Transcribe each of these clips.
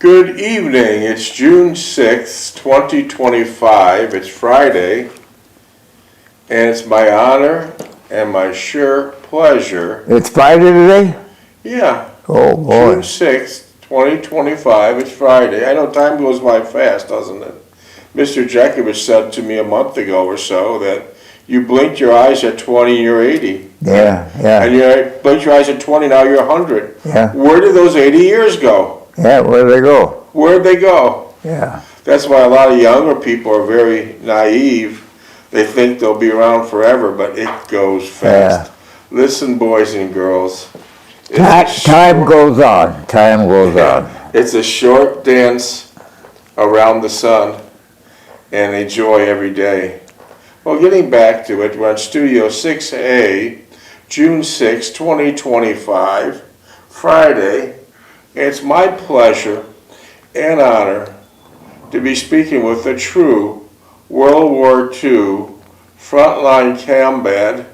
Good evening. It's June 6th, 2025. It's Friday, and it's my honor and my sheer pleasure. It's Friday today? Yeah. Oh, boy. June 6th, 2025. It's Friday. I know time goes by fast, doesn't it? Mr. Jeckovich said to me a month ago or so that you blinked your eyes at 20, you're 80. Yeah. And you blinked your eyes at 20, now you're 100. Yeah. Where did those 80 years go? Yeah, where'd they go? Where'd they go? Yeah. That's why a lot of younger people are very naive. They think they'll be around forever, but it goes fast. Yeah. Listen, boys and girls. Time goes on. Time goes on. It's a short dance around the sun, and enjoy every day. Well, getting back to it, we're on Studio 6A, June 6, 2025, Friday. It's my pleasure and honor to be speaking with a true World War II frontline combat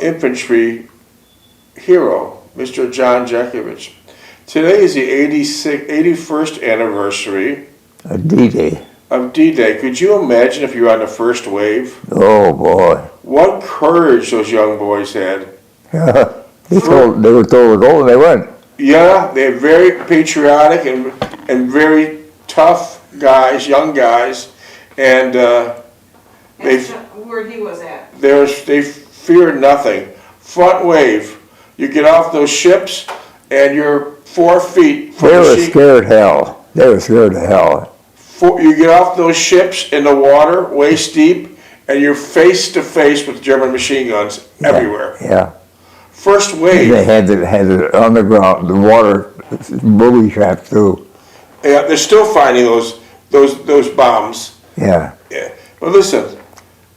infantry hero, Mr. John Jeckovich. Today is the 81st anniversary A D-Day. Of D-Day. Could you imagine if you were on the first wave? Oh, boy. What courage those young boys had. Yeah. They were told to go and they went. Yeah, they're very patriotic and very tough guys, young guys, and where he was at. they feared nothing. Front wave, you get off those ships and you're 4 feet from They the were sheet. scared hell. They were scared to hell. You get off those ships in the water, waist deep, and you're face to face with German machine guns everywhere. Yeah. First wave. They had the underground, the water booby traps too. Yeah, they're still finding those bombs. Yeah. Yeah. But listen,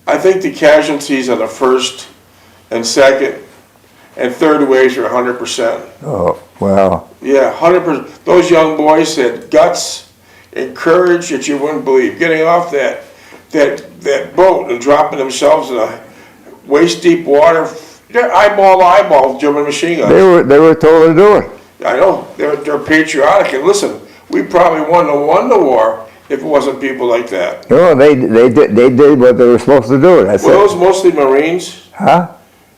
I think the casualties on the first and second and third waves are 100%. Oh, well. Yeah, 100%. Those young boys had guts and courage that you wouldn't believe. Getting off that boat and dropping themselves in a waist deep water. They're eyeball to eyeball German machine guns. They were told to do it. I know, they're patriotic, and listen, we probably won the war if it wasn't people like that. No, they did what they were supposed to do. Were those mostly Marines? Huh?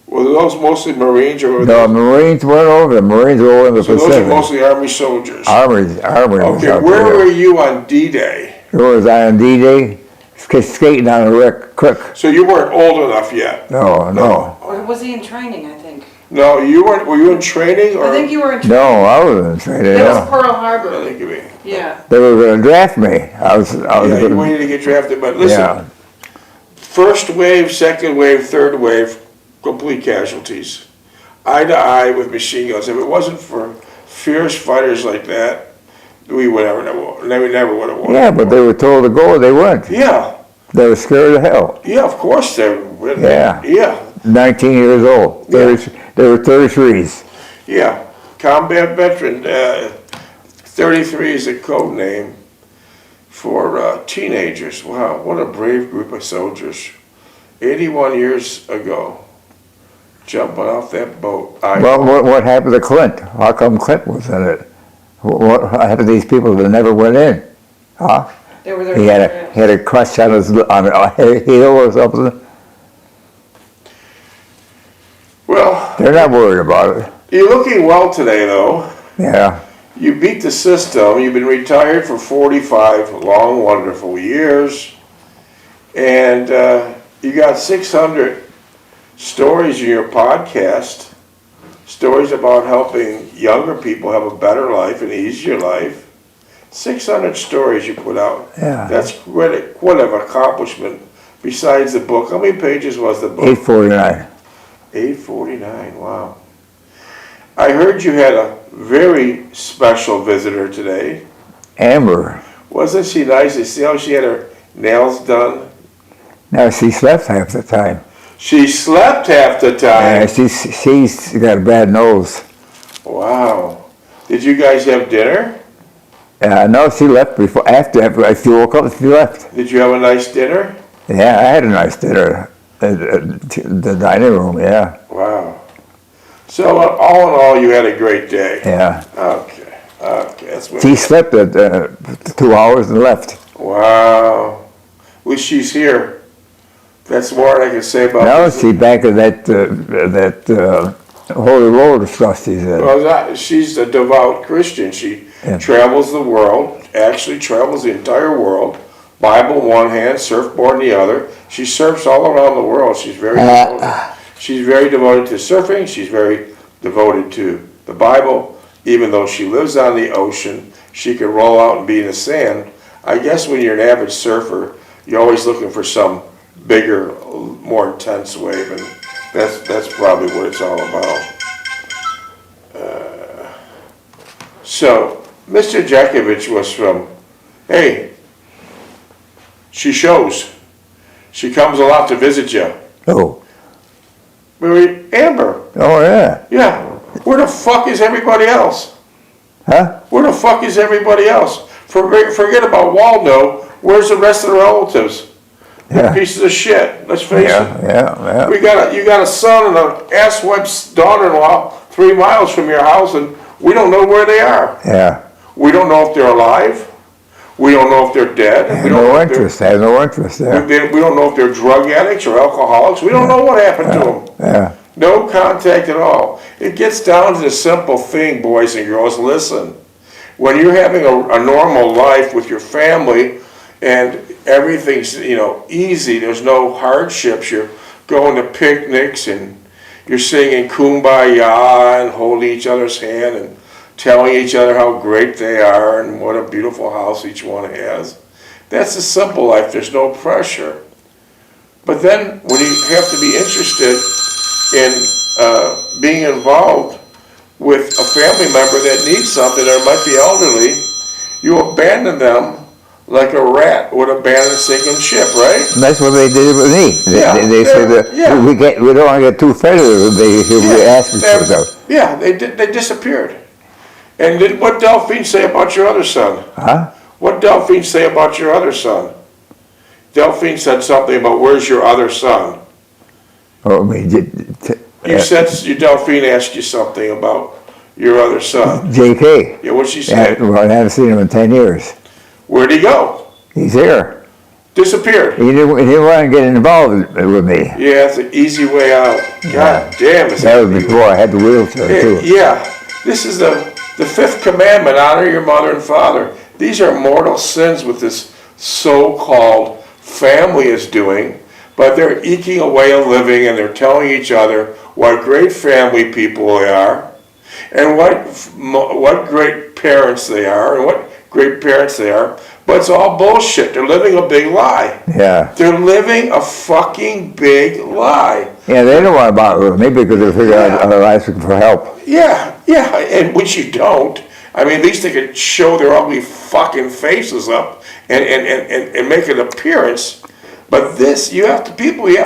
Were those mostly Marines, or No, Marines weren't over. The Marines were over in the so Pacific. those are mostly Army soldiers. Army. Okay, where were you on D-Day? Where was I on D-Day? Skating down the creek. So you weren't old enough yet? No. Or was he in training, I think? No, you weren't. Were you in training? Or? I think you were in training. No, I wasn't in training. That No. was Pearl Harbor. I think you mean. Yeah. They were going to draft me. I was You gonna, waited to get drafted, but listen. Yeah. First wave, second wave, third wave, complete casualties. Eye to eye with machine guns. If it wasn't for fierce fighters like that, we would never would have won. Yeah, but they were told to go. They went. Yeah. They were scared to hell. Yeah, of course they were. Yeah. Yeah. 19 years old. They were 33s. Yeah. Combat veteran. 33 is a code name for teenagers. Wow, what a brave group of soldiers. 81 years ago, jumping off that boat. Well, what happened to Clint? How come Clint was in it? What happened to these people that never went in? Huh? They were there. He had a crush on his heel or something. Well, They're not worried about it. you're looking well today, though. Yeah. You beat the system. You've been retired for 45 long, wonderful years. And you got 600 stories in your podcast, stories about helping younger people have a better life, an easier life. 600 stories you put out. Yeah. That's quite an accomplishment besides the book. How many pages was the book? 849. 849, wow. I heard you had a very special visitor today. Amber. Wasn't she nice to see how she had her nails done? Now she slept half the time. She slept half the time. Yeah, she's got a bad nose. Wow. Did you guys have dinner? No, she left after she woke up, she left. Did you have a nice dinner? Yeah, I had a nice dinner at the dining room, yeah. Wow. So all in all, you had a great day. Yeah. Okay. That's what. She slept at 2 hours and left. Wow. At least she's here. That's more I can say about Now this. she's back at that Holy Roller stuff she said. Well, she's a devout Christian. She Yeah. travels the world, actually travels the entire world, Bible in one hand, surfboard in the other. She surfs all around the world. She's very devoted. She's very devoted to surfing. She's very devoted to the Bible. Even though she lives on the ocean, she can roll out and be in the sand. I guess when you're an avid surfer, you're always looking for some bigger, more intense wave, and that's probably what it's all about. So, Mr. Jeckovich was from, hey, she shows. She comes a lot to visit you. Oh. Amber, Oh, yeah. yeah. Where the fuck is everybody else? Huh? Where the fuck is everybody else? Forget about Waldo. Where's the rest of the relatives? They're Yeah. pieces of shit. Let's face Yeah, it. yeah. You got a son and an asswiped daughter-in-law 3 miles from your house, and we don't know where they are. Yeah. We don't know if they're alive. We don't know if they're dead. I have We don't know no if they're- interest. I have no interest there. we don't know if they're drug addicts or alcoholics. We don't know what happened to them. Yeah. No contact at all. It gets down to the simple thing, boys and girls. Listen, when you're having a normal life with your family and everything's, easy, there's no hardships, you're going to picnics and you're singing Kumbaya and holding each other's hand and telling each other how great they are and what a beautiful house each one has. That's a simple life. There's no pressure. But then when you have to be interested in being involved with a family member that needs something or might be elderly, you abandon them like a rat would abandon a sinking ship, right? And that's what they did with me. They said that we don't want to get too fed of it. We asked us for stuff. Yeah, they disappeared. And what Delphine say about your other son? Huh? What Delphine say about your other son? Delphine said something about where's your other son? Oh, I mean, You said Delphine asked you something about your other son. J.K. Yeah, what'd she Yeah, say? well, I haven't seen him in 10 years. Where'd he go? He's here. Disappeared. He didn't want to get involved with me. Yeah, it's an easy way out. God damn, it's That was before I had the wheelchair, too. Yeah, this is the fifth commandment, honor your mother and father. These are mortal sins with this so-called family is doing, but they're eking away a living and they're telling each other what great family people they are and what great parents they are and what great parents they are, but it's all bullshit. They're living a big lie. Yeah. They're living a fucking big lie. Yeah, they don't want to bother with me because they figure I'm asking for help. Yeah, and which you don't. I mean, at least they could show their ugly fucking faces up and make an appearance. But this, you have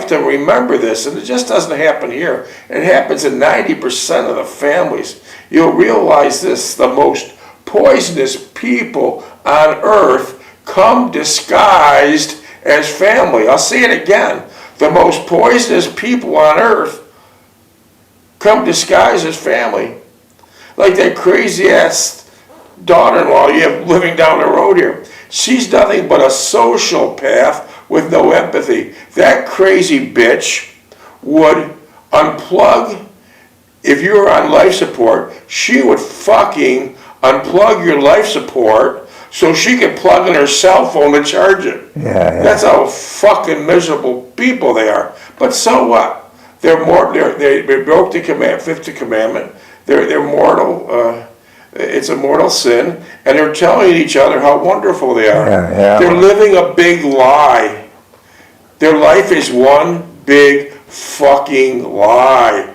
to remember this, and it just doesn't happen here. It happens in 90% of the families. You'll realize this, the most poisonous people on earth come disguised as family. I'll say it again. The most poisonous people on earth come disguised as family. Like that crazy ass daughter-in-law you have living down the road here. She's nothing but a sociopath with no empathy. That crazy bitch would unplug, if you were on life support, she would fucking unplug your life support so she could plug in her cell phone to charge it. Yeah. That's how fucking miserable people they are. But so what? They broke the fifth commandment. They're mortal. It's a mortal sin, and they're telling each other how wonderful they are. Yeah. They're living a big lie. Their life is one big fucking lie.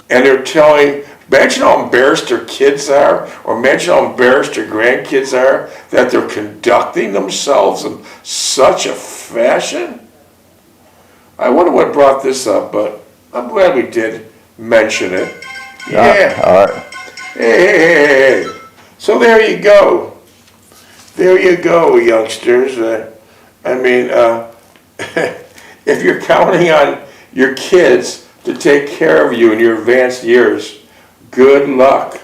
And they're telling, imagine how embarrassed their kids are, or imagine how embarrassed their grandkids are that they're conducting themselves in such a fashion. I wonder what brought this up, but I'm glad we did mention it. Yeah. All right. Hey. So there you go. There you go, youngsters. If you're counting on your kids to take care of you in your advanced years, good luck.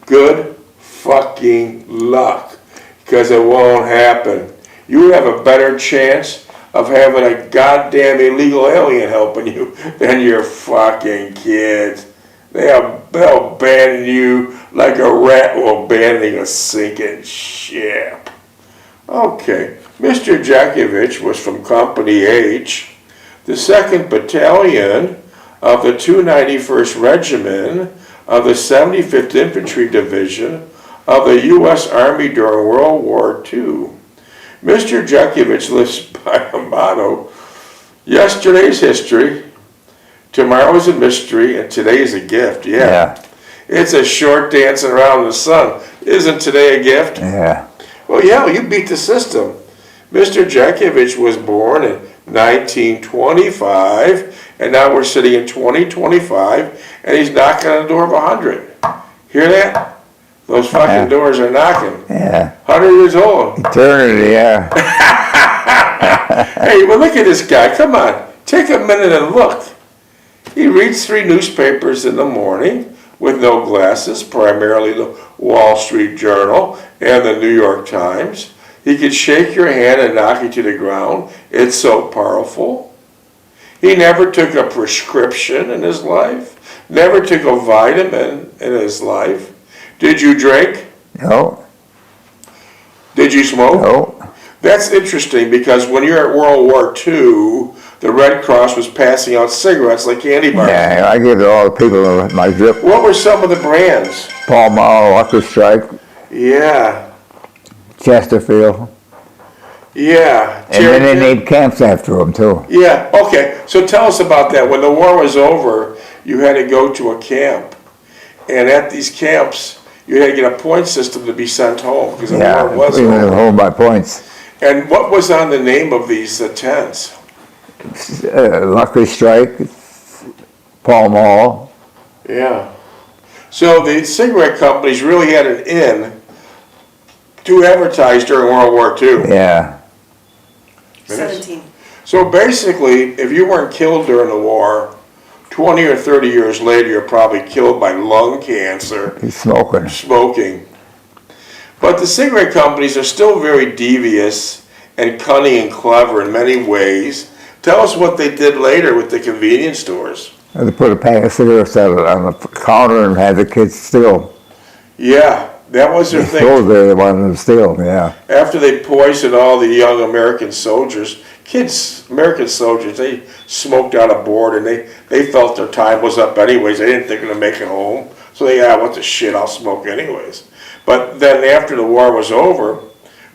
Good fucking fucking luck, because it won't happen. You have a better chance of having a goddamn illegal alien helping you than your fucking kids. They'll abandon you like a rat will abandoning a sinking ship. Okay, Mr. Jeckovich was from Company H, the 2nd Battalion of the 291st Regiment of the 75th Infantry Division of the U.S. Army during World War II. Mr. Jeckovich lives by a motto: yesterday's history, tomorrow's a mystery, and today is a gift. Yeah. It's a short dancing around the sun. Isn't today a gift? Yeah. Well, yeah, you beat the system. Mr. Jeckovich was born in 1925, and now we're sitting in 2025, and he's knocking on the door of 100. Hear that? Those fucking doors are knocking. Yeah. 100 years old. Eternity, yeah. Hey, well, look at this guy. Come on. Take a minute and look. He reads 3 newspapers in the morning with no glasses, primarily the Wall Street Journal and the New York Times. He could shake your hand and knock you to the ground. It's so powerful. He never took a prescription in his life, never took a vitamin in his life. Did you drink? No. Did you smoke? No. That's interesting, because when you're at World War II, the Red Cross was passing out cigarettes like candy bars. Yeah, I give it all the people in my drip. What were some of the brands? Pall Mall, Lucky Strike, Yeah. Chesterfield. Yeah. And then they named camps after them, too. Yeah, okay. So tell us about that. When the war was over, you had to go to a camp. And at these camps, you had to get a point system to be sent home, because the war was we went over. home by points. And what was on the name of these tents? Lucky Strike, Pall Mall. Yeah. So the cigarette companies really had an in to advertise during World War II. Yeah. 17. So basically, if you weren't killed during the war, 20 or 30 years later, you're probably killed by lung cancer, He's smoking. smoking. But the cigarette companies are still very devious and cunning and clever in many ways. Tell us what they did later with the convenience stores. They put a pack of cigarettes out on the counter and had the kids steal. Yeah, that was their They thing. stole there, they wanted them to steal, yeah. After they poisoned all the young American soldiers, American soldiers, they smoked out a board, and they felt their time was up anyways. They didn't think they were going to make it home. So what the shit, I'll smoke anyways. But then after the war was over,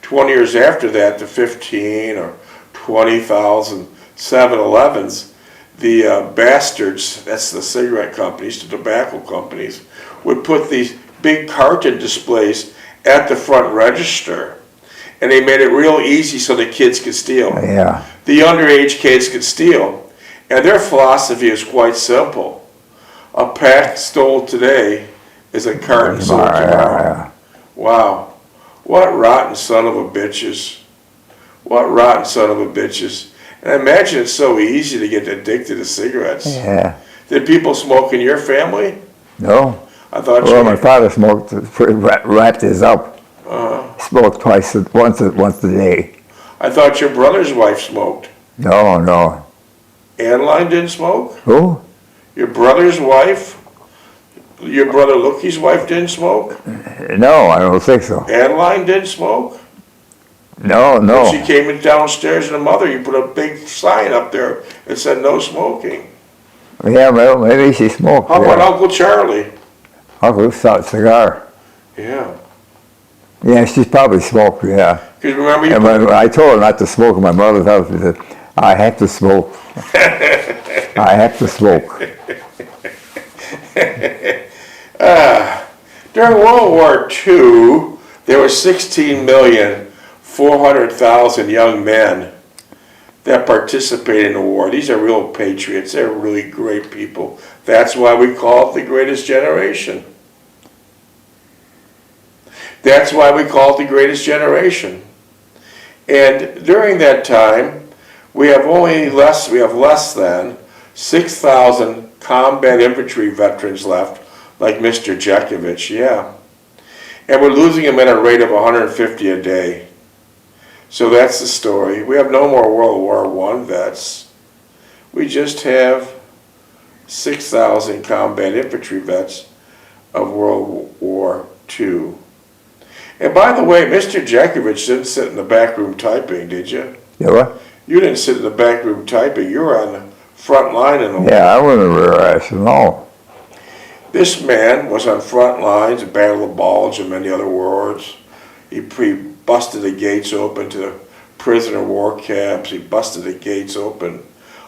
20 years after that, the 15 or 20,000 7-Elevens, the bastards, that's the cigarette companies, the tobacco companies, would put these big carton displays at the front register. And they made it real easy so the kids could steal. Yeah. The underage kids could steal. And their philosophy is quite simple. A pack stole today is a carton sold tomorrow. Wow. What rotten son of a bitches. What rotten son of a bitches. And I imagine it's so easy to get addicted to cigarettes. Yeah. Did people smoke in your family? No. I thought Well, my father smoked, wrapped his up. Smoked once a day. I thought your brother's wife smoked. No. Adeline didn't smoke? Who? Your brother's wife? Your brother Lookie's wife didn't smoke? No, I don't think so. Adeline didn't smoke? No. When she came in downstairs and the mother, you put a big sign up there that said no smoking. Yeah, well, maybe she smoked. How about Uncle Charlie? Uncle smoked cigar. Yeah. Yeah, she probably smoked, yeah. Because remember you And I told her not to smoke in my mother's house. She said, I have to smoke. I have to smoke. During World War II, there were 16,400,000 young men that participated in the war. These are real patriots. They're really great people. That's why we call it the greatest generation. That's why we call it the greatest generation. And during that time, we have less than 6,000 combat infantry veterans left, like Mr. Jeckovich, yeah. And we're losing them at a rate of 150 a day. So that's the story. We have no more World War I vets. We just have 6,000 combat infantry vets of World War II. And by the way, Mr. Jeckovich didn't sit in the back room typing, did you? Yeah, what? You didn't sit in the back room typing. You were on the front line in the war. Yeah, I wasn't a rear ass, no. This man was on front lines, Battle of Bulge and many other wars. He busted the gates open to the prisoner war camps. He busted the gates open,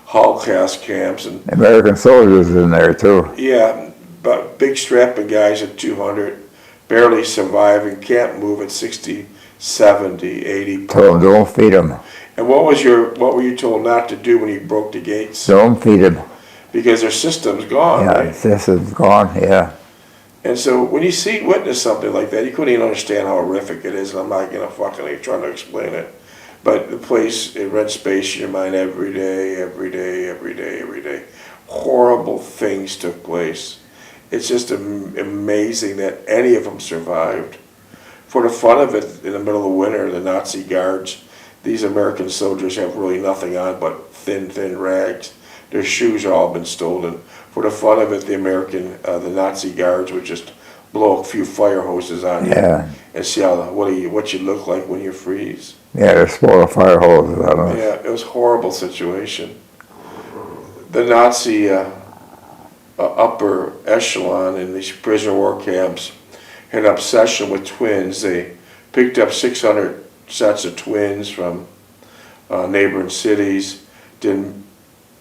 Holocaust camps. And American soldiers in there too. yeah, but big strapping guys at 200, barely surviving, can't move at 60, 70, 80. Told them, don't feed them. And what were you told not to do when you broke the gates? Don't feed them. Because their system's gone, Yeah, right? this is gone, yeah. And so when you witness something like that, you couldn't even understand how horrific it is, and I'm not gonna fucking trying to explain it. But the place, it rents space in your mind every day, every day, every day, every day. Horrible things took place. It's just amazing that any of them survived. For the fun of it, in the middle of winter, the Nazi guards, these American soldiers have really nothing on but thin rags. Their shoes have all been stolen. For the fun of it, the Nazi guards would just blow a few fire hoses on you and see what you look like when you freeze. Yeah, they spoil fire hoses on us. Yeah, it was a horrible situation. The Nazi upper echelon in these prisoner war camps had an obsession with twins. They picked up 600 sets of twins from neighboring cities, did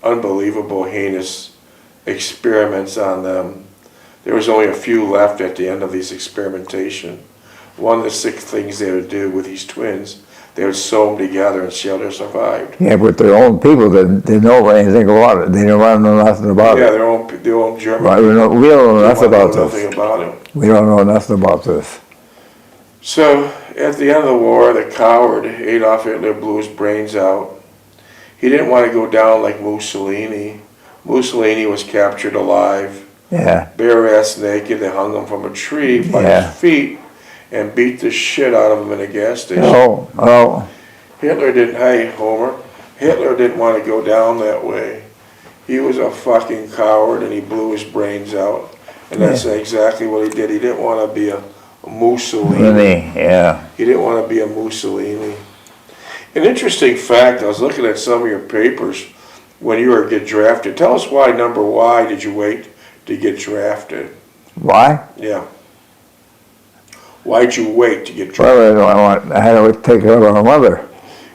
unbelievable, heinous experiments on them. There was only a few left at the end of these experimentation. One of the sick things they would do with these twins, they would sew them together and see how they survived. Yeah, but their own people didn't know anything about it. They didn't want to know nothing about Yeah, it. their own German. Right, we don't know nothing about nothing this. about it. We don't know nothing about this. So, at the end of the war, the coward Adolf Hitler blew his brains out. He didn't want to go down like Mussolini. Mussolini was captured alive, Yeah, bare-ass naked. They hung him from a tree by his feet and beat the shit out of him in a gas station. oh, Hitler didn't, hey Homer, Hitler didn't want to go down that way. He was a fucking coward and he blew his brains out. And that's exactly what he did. He didn't want to be a Mussolini. really, yeah. He didn't want to be a Mussolini. An interesting fact, I was looking at some of your papers when you were get drafted. Tell us why did you wait to get drafted? Why? Yeah. Why'd you wait to get drafted? Well, I had to take care of my mother.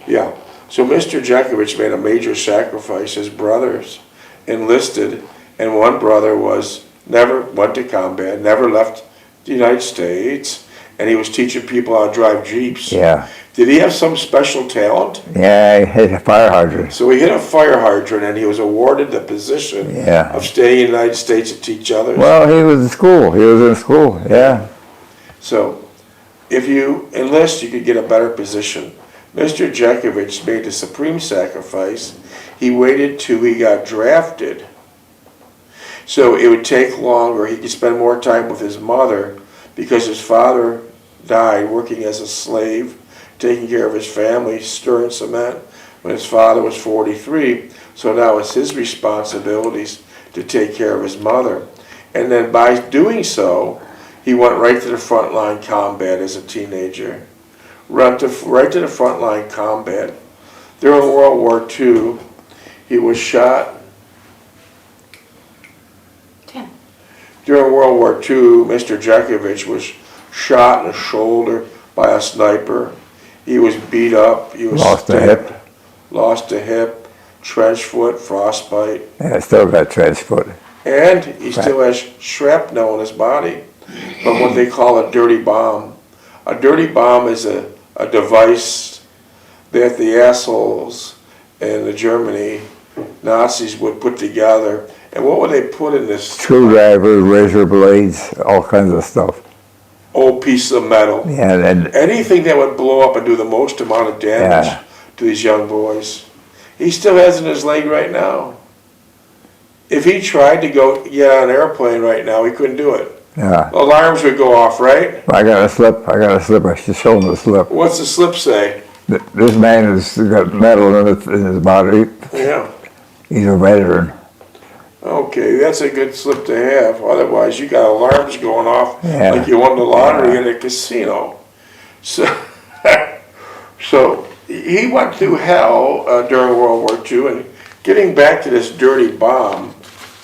Yeah. So Mr. Jeckovich made a major sacrifice. His brothers enlisted, and one brother never went to combat, never left the United States, and he was teaching people how to drive Jeeps. Yeah. Did he have some special talent? Yeah, I hit a fire hydrant. So he hit a fire hydrant, and he was awarded the position of staying in the United States to teach others. Well, he was in school. He was in school, yeah. So if you enlist, you could get a better position. Mr. Jeckovich made the supreme sacrifice. He waited till he got drafted. So it would take longer. He could spend more time with his mother because his father died working as a slave, taking care of his family, stirring cement, when his father was 43. So now it's his responsibilities to take care of his mother. And then by doing so, he went right to the front line combat as a teenager. Right to the front line combat. During World War II, he was shot. 10. During World War II, Mr. Jeckovich was shot in the shoulder by a sniper. He was beat up. He was Lost a hip. Lost a hip, trench foot, frostbite. Yeah, I still got trench foot. And he still has shrapnel in his body, but what they call a dirty bomb. A dirty bomb is a device that the assholes in the Germany Nazis would put together. And what would they put in this? Screwdrivers, razor blades, all kinds of stuff. Old piece of metal. Yeah, and Anything that would blow up and do the most amount of damage to these young boys. He still has it in his leg right now. If he tried to get on an airplane right now, he couldn't do it. Yeah. Alarms would go off, right? I got a slip. I should show him the slip. What's the slip say? This man has got metal in his body. Yeah. He's a veteran. Okay, that's a good slip to have. Otherwise, you got alarms going off Yeah. like you won the lottery in a casino. So, so he went through hell during World War II. And getting back to this dirty bomb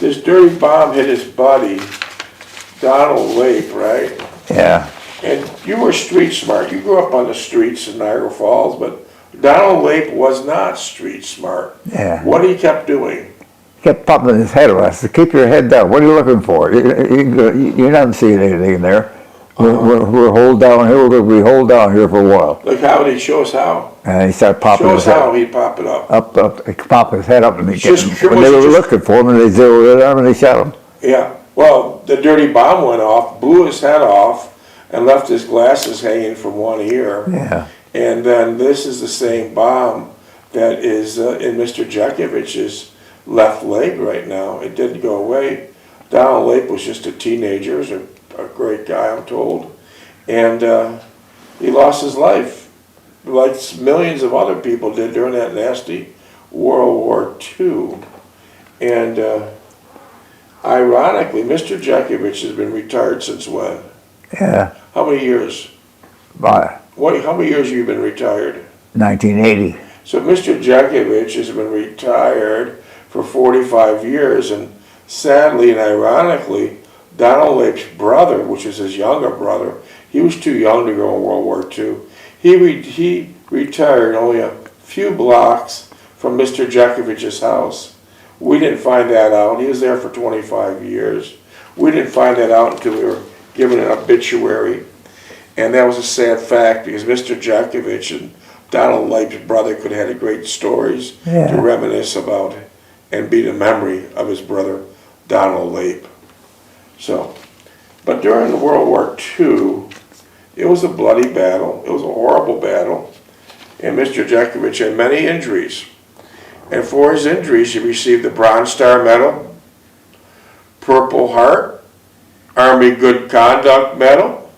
hit his buddy, Donald Lake, right? Yeah. And you were street smart. You grew up on the streets in Niagara Falls, but Donald Lake was not street smart. Yeah. What he kept doing? Kept popping his head around. I said, keep your head down. What are you looking for? You're not seeing anything there. We're hold down here. We hold down here for a while. Like how did he show us how? And he started popping Show his us head how he'd pop it up. up. He popped his head up, and Just- when they were looking for him, and they zeroed it on, and they shot him. Yeah. Well, the dirty bomb went off, blew his head off, and left his glasses hanging from one ear. Yeah. And then this is the same bomb that is in Mr. Jeckovich's left leg right now. It didn't go away. Donald Lake was just a teenager, was a great guy, I'm told. And he lost his life, like millions of other people did during that nasty World War II. And ironically, Mr. Jeckovich has been retired since when? Yeah. How many years? By How many years have you been retired? 1980. So Mr. Jeckovich has been retired for 45 years, and sadly and ironically, Donald Lake's brother, which is his younger brother, he was too young to go in World War II. He retired only a few blocks from Mr. Jeckovich's house. We didn't find that out. He was there for 25 years. We didn't find that out until we were given an obituary. And that was a sad fact because Mr. Jeckovich and Donald Lake's brother could have had great stories to reminisce about and be the memory of his brother, Donald Lake. So, but during World War II, it was a bloody battle. It was a horrible battle. And Mr. Jeckovich had many injuries. And for his injuries, he received the Bronze Star Medal, Purple Heart, Army Good Conduct Medal,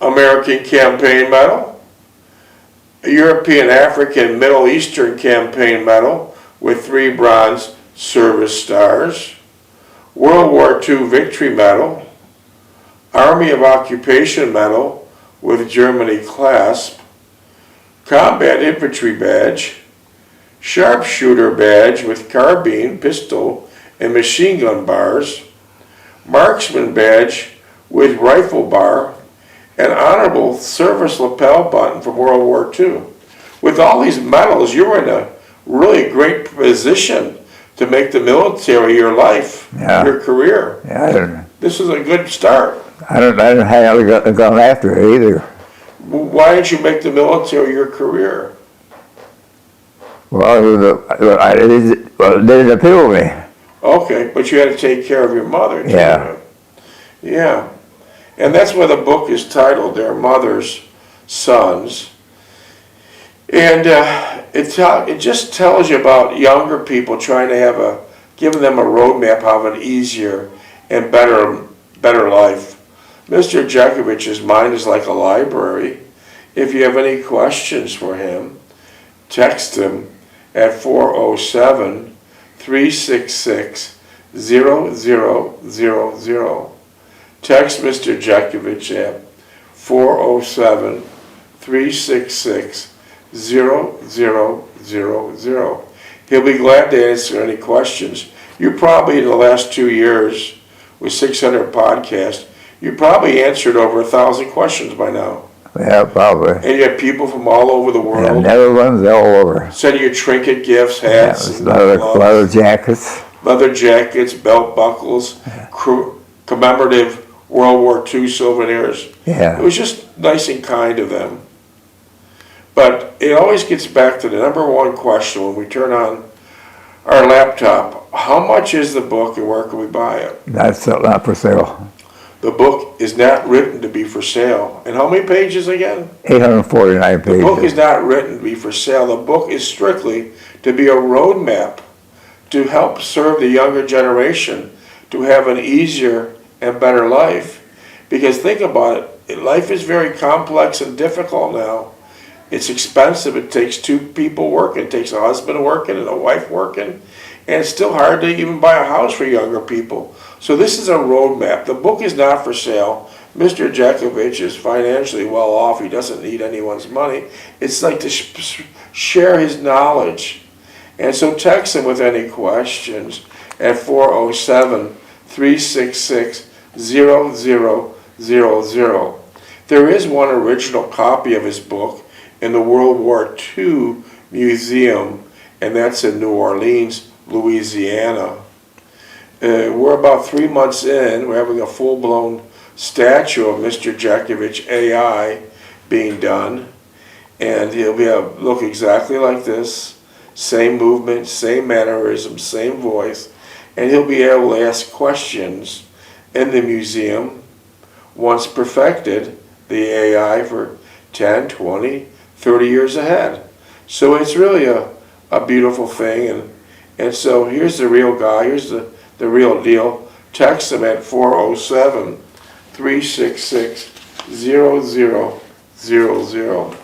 American Campaign Medal, a European, African, Middle Eastern Campaign Medal with 3 Bronze Service Stars, World War II Victory Medal, Army of Occupation Medal with Germany Clasp, Combat Infantry Badge, Sharpshooter Badge with carbine, pistol, and machine gun bars, Marksman Badge with rifle bar, and Honorable Service Lapel Button from World War II. With all these medals, you were in a really great position to make the military your life, your career. Yeah, This is a good start. I don't know how I got after it either. Why didn't you make the military your career? Well, it didn't appeal to me. Okay, but you had to take care of your mother. Too. Yeah. Yeah. And that's why the book is titled Their Mother's Sons. And it just tells you about younger people trying to giving them a roadmap of an easier and better life. Mr. Jeckovich's mind is like a library. If you have any questions for him, text him at 407-366-0000. Text Mr. Jeckovich at 407-366-0000. He'll be glad to answer any questions. You probably, in the last 2 years, with 600 podcasts, you probably answered over 1,000 questions by now. Yeah, probably. And you have people from all over the world. Yeah, Netherlands, all over. Sending you trinket gifts, hats, and leather jackets. Leather jackets, belt buckles, commemorative World War II souvenirs. Yeah. It was just nice and kind of them. But it always gets back to the number one question when we turn on our laptop. How much is the book and where can we buy it? That's not for sale. The book is not written to be for sale. And how many pages again? 849 pages. The book is not written to be for sale. The book is strictly to be a roadmap to help serve the younger generation to have an easier and better life. Because think about it, life is very complex and difficult now. It's expensive. It takes two people working. It takes a husband working and a wife working. And it's still hard to even buy a house for younger people. So this is a roadmap. The book is not for sale. Mr. Jeckovich is financially well off. He doesn't need anyone's money. It's like to share his knowledge. And so text him with any questions at 407-366-0000. There is one original copy of his book in the World War II Museum, and that's in New Orleans, Louisiana. We're about 3 months in. We're having a full-blown statue of Mr. Jeckovich AI being done, and he'll look exactly like this, same movement, same mannerism, same voice, and he'll be able to ask questions in the museum once perfected, the AI for 10, 20, 30 years ahead. So it's really a beautiful thing, and so here's the real guy, here's the real deal. Text him at 407-366-0000.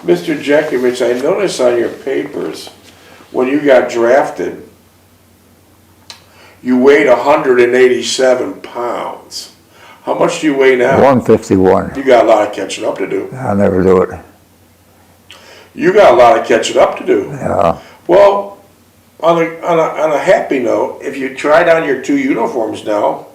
Mr. Jeckovich, I noticed on your papers, when you got drafted, you weighed 187 pounds. How much do you weigh now? 151. You got a lot of catching up to do. I'll never do it. You got a lot of catching up to do. Yeah. Well, on a happy note, if you try on your two uniforms now,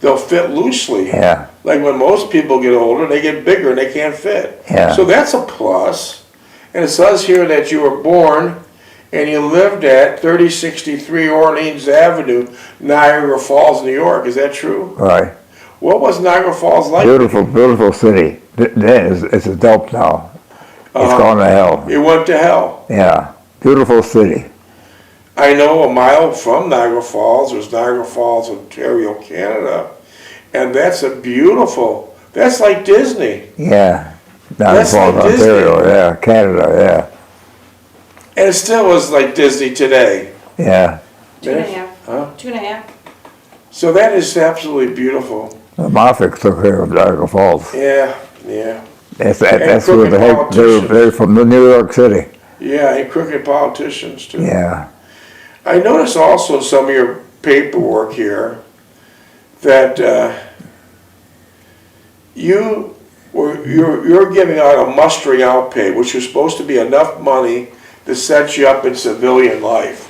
they'll fit loosely. Yeah. Like when most people get older, they get bigger and they can't fit. Yeah. So that's a plus. And it says here that you were born and you lived at 3063 Orleans Avenue, Niagara Falls, New York. Is that true? Right. What was Niagara Falls like? Beautiful, beautiful city. Then it's a dump now. It's gone to hell. It went to hell. Yeah. Beautiful city. I know a mile from Niagara Falls, there's Niagara Falls, Ontario, Canada. And that's that's like Disney. Yeah. Niagara That's Falls, like Ontario, Disney. yeah. Canada, yeah. And it still is like Disney today. Yeah. 2.5. Huh? 2.5. So that is absolutely beautiful. The Moffics took care of Niagara Falls. Yeah, yeah. That's crooked where they're politicians. from New York City. Yeah, and crooked politicians too. Yeah. I notice also some of your paperwork here that you're giving out a mustering out pay, which is supposed to be enough money to set you up in civilian life.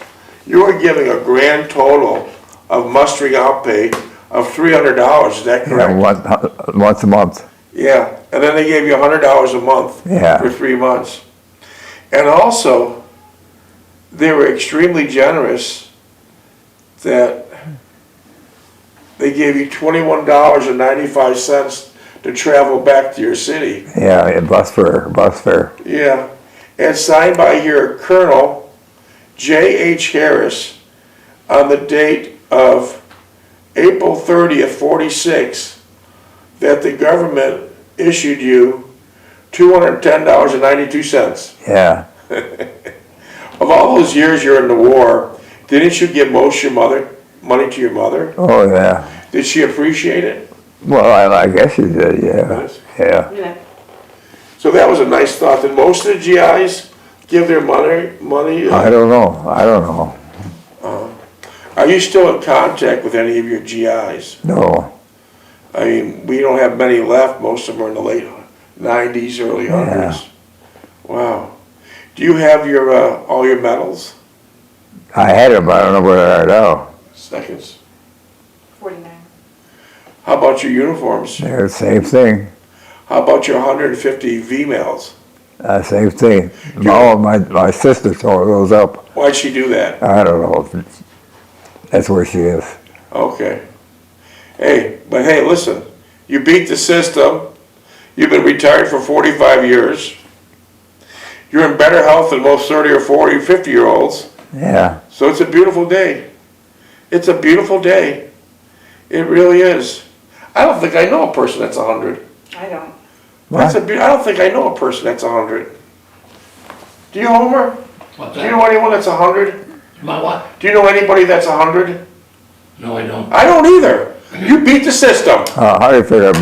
You are giving a grand total of mustering out pay of $300. Is that correct? Yeah, once a month. Yeah, and then they gave you $100 a month for 3 months. And also, they were extremely generous that they gave you $21.95 to travel back to your city. Yeah, and bus fare. Yeah, and signed by your Colonel J.H. Harris on the date of April 30th, 46, that the government issued you $210.92. Yeah. Of all those years you're in the war, didn't you give most of your money to your mother? Oh, yeah. Did she appreciate it? Well, I guess you did, yeah. Yeah. Yeah. So that was a nice thought. Did most of the GIs give their money? I don't know. Are you still in contact with any of your GIs? No. I mean, we don't have many left. Most of them are in the late 90s, early 100s. Wow. Do you have your all your medals? I had them, but I don't know where they are now. Seconds. 49. How about your uniforms? They're the same thing. How about your 150 V-mails? Same thing. My sister tore those up. Why'd she do that? I don't know. That's where she is. Okay. Hey, listen. You beat the system. You've been retired for 45 years. You're in better health than most 30 or 40, 50-year-olds. Yeah. So it's a beautiful day. It's a beautiful day. It really is. I don't think I know a person that's 100. I don't. What? I don't think I know a person that's 100. Do you, Homer? What's Do you know anyone that's 100? My what? Do you know anybody that's 100? No, I don't. I don't either. You beat the system. How do you figure